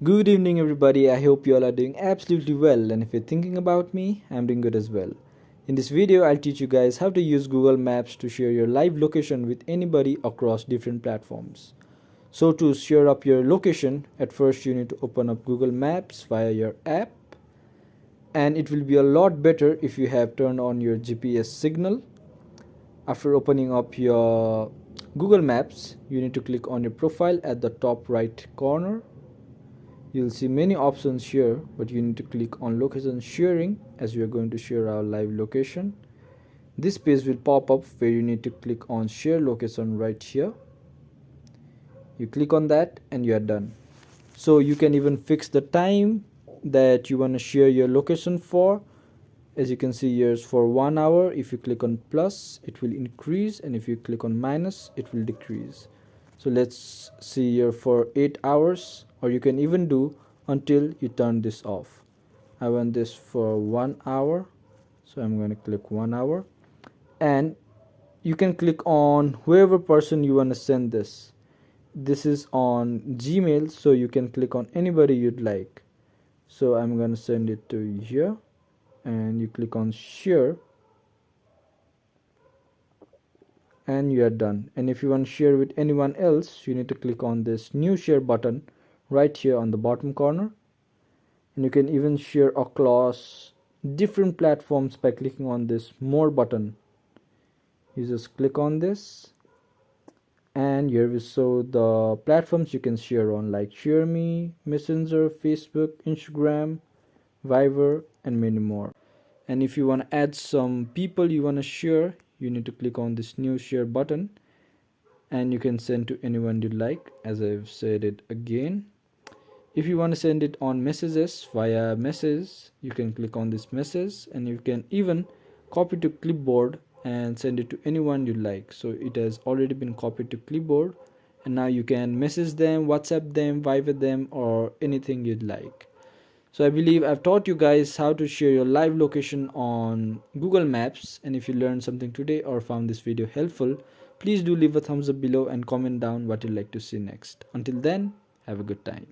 Good evening, everybody. I hope you all are doing absolutely well. And if you're thinking about me, I'm doing good as well. In this video, I'll teach you guys how to use Google Maps to share your live location with anybody across different platforms. So, to share up your location, at first you need to open up Google Maps via your app. And it will be a lot better if you have turned on your GPS signal. After opening up your Google Maps, you need to click on your profile at the top right corner. You'll see many options here, but you need to click on location sharing as we are going to share our live location. This page will pop up where you need to click on share location right here. You click on that and you are done. So you can even fix the time that you want to share your location for. As you can see here, for 1 hour, if you click on plus, it will increase, and if you click on minus, it will decrease. So let's see here for 8 hours, or you can even do until you turn this off. I want this for 1 hour, so I'm going to click 1 hour, and you can click on whoever person you want to send this. This is on Gmail, so you can click on anybody you'd like. So I'm going to send it to here, and you click on share, and you are done. And if you want to share with anyone else, you need to click on this new share button right here on the bottom corner, and you can even share across different platforms by clicking on this more button. You just click on this, and here we show the platforms you can share on, like ShareMe, Messenger, Facebook, Instagram, Viber, and many more. And if you want to add some people you want to share, you need to click on this new share button, and you can send to anyone you like, as I've said it again. If you want to send it on messages via message, you can click on this message, and you can even copy to clipboard and send it to anyone you like. So it has already been copied to clipboard, and now you can message them, WhatsApp them, Viber them, or anything you'd like. So I believe I've taught you guys how to share your live location on Google Maps, and if you learned something today or found this video helpful, please do leave a thumbs up below and comment down what you'd like to see next. Until then, have a good time.